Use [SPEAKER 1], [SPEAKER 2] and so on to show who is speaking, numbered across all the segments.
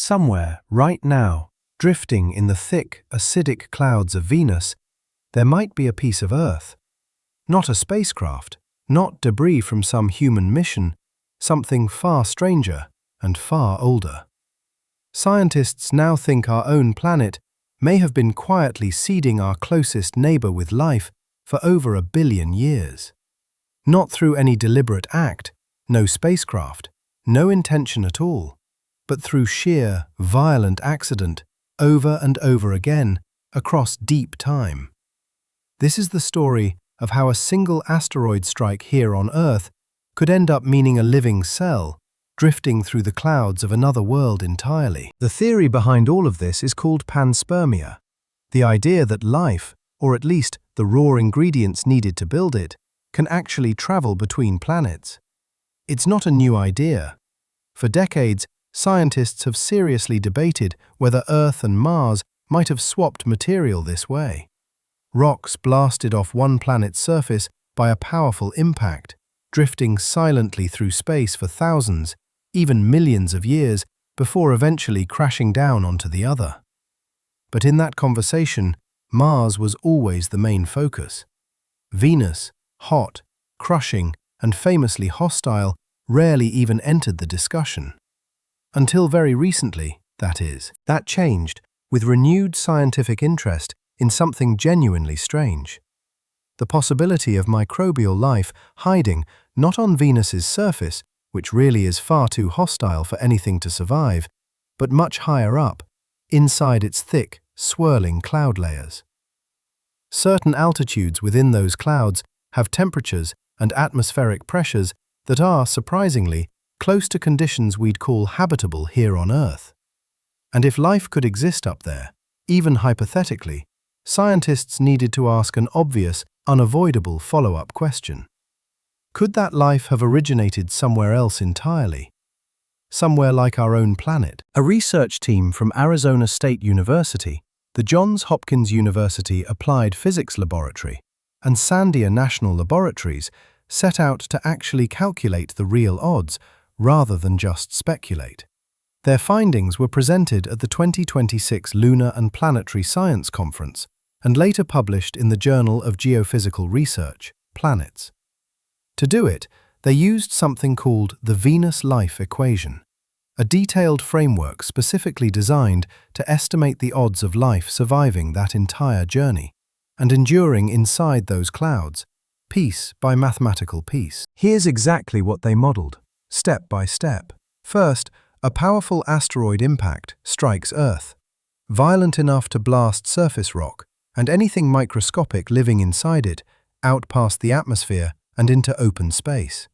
[SPEAKER 1] Somewhere, right now, drifting in the thick, acidic clouds of Venus, there might be a piece of Earth. Not a spacecraft, not debris from some human mission, something far stranger and far older. Scientists now think our own planet may have been quietly seeding our closest neighbor with life for over 1 billion years. Not through any deliberate act, no spacecraft, no intention at all, but through sheer, violent accident, over and over again, across deep time. This is the story of how a single asteroid strike here on Earth could end up meaning a living cell, drifting through the clouds of another world entirely. The theory behind all of this is called Panspermia, the idea that life, or at least the raw ingredients needed to build it, can actually travel between planets. It's not a new idea. For decades, scientists have seriously debated whether Earth and Mars might have swapped material this way. Rocks blasted off one planet's surface by a powerful impact, drifting silently through space for thousands, even millions of years before eventually crashing down onto the other. But in that conversation, Mars was always the main focus. Venus, hot, crushing, and famously hostile, rarely even entered the discussion. Until very recently, that is. That changed, with renewed scientific interest in something genuinely strange. The possibility of microbial life hiding not on Venus's surface, which really is far too hostile for anything to survive, but much higher up, inside its thick, swirling cloud layers. Certain altitudes within those clouds have temperatures and atmospheric pressures that are, surprisingly, close to conditions we'd call habitable here on Earth. And if life could exist up there, even hypothetically, scientists needed to ask an obvious, unavoidable follow-up question. Could that life have originated somewhere else entirely? Somewhere like our own planet? A research team from Arizona State University, the Johns Hopkins University Applied Physics Laboratory, and Sandia National Laboratories set out to actually calculate the real odds rather than just speculate. Their findings were presented at the 2026 Lunar and Planetary Science Conference and later published in the Journal of Geophysical Research, Planets. To do it, they used something called the Venus Life Equation, a detailed framework specifically designed to estimate the odds of life surviving that entire journey and enduring inside those clouds, piece by mathematical piece. Here's exactly what they modeled, step by step. First, a powerful asteroid impact strikes Earth, violent enough to blast surface rock and anything microscopic living inside it out past the atmosphere and into open space.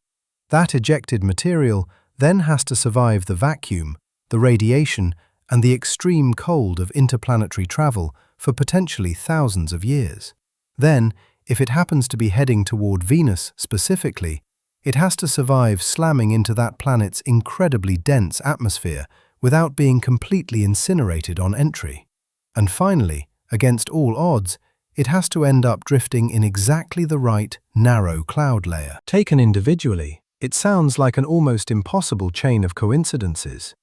[SPEAKER 1] That ejected material then has to survive the vacuum, the radiation, and the extreme cold of interplanetary travel for potentially thousands of years. Then, if it happens to be heading toward Venus specifically, it has to survive slamming into that planet's incredibly dense atmosphere without being completely incinerated on entry. And finally, against all odds, it has to end up drifting in exactly the right, narrow cloud layer. Taken individually, it sounds like an almost impossible chain of coincidences.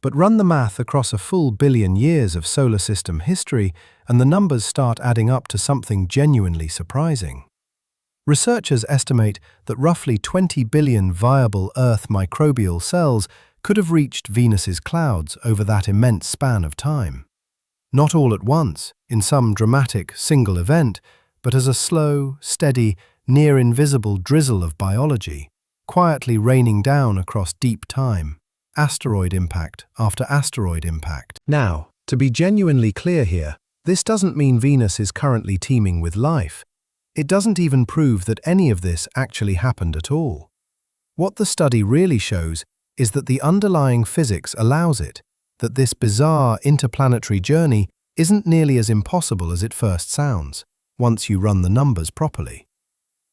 [SPEAKER 1] But run the math across a full 1 billion years of solar system history, and the numbers start adding up to something genuinely surprising. Researchers estimate that roughly 20 billion viable Earth microbial cells could have reached Venus's clouds over that immense span of time. Not all at once, in some dramatic single event, but as a slow, steady, near-invisible drizzle of biology, quietly raining down across deep time, asteroid impact after asteroid impact. Now, to be genuinely clear here, this doesn't mean Venus is currently teeming with life. It doesn't even prove that any of this actually happened at all. What the study really shows is that the underlying physics allows it, that this bizarre interplanetary journey isn't nearly as impossible as it first sounds, once you run the numbers properly.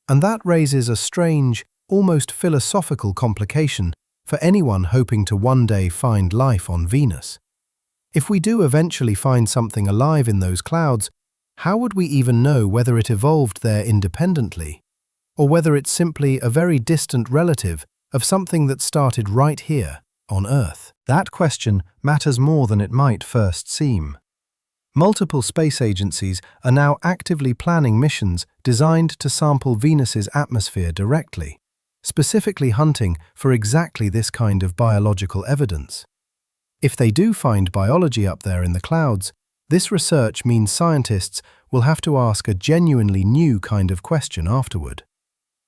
[SPEAKER 1] And that raises a strange, almost philosophical complication for anyone hoping to one day find life on Venus. If we do eventually find something alive in those clouds, how would we even know whether it evolved there independently, or whether it's simply a very distant relative of something that started right here on Earth? That question matters more than it might first seem. Multiple space agencies are now actively planning missions designed to sample Venus's atmosphere directly, specifically hunting for exactly this kind of biological evidence. If they do find biology up there in the clouds, this research means scientists will have to ask a genuinely new kind of question afterward.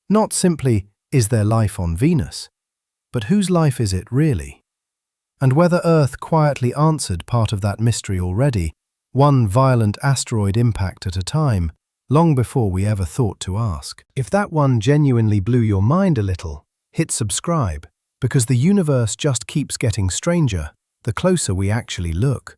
[SPEAKER 1] Not simply, is there life on Venus? But whose life is it really? And whether Earth quietly answered part of that mystery already, one violent asteroid impact at a time, long before we ever thought to ask. If that one genuinely blew your mind a little, hit subscribe, because the universe just keeps getting stranger the closer we actually look.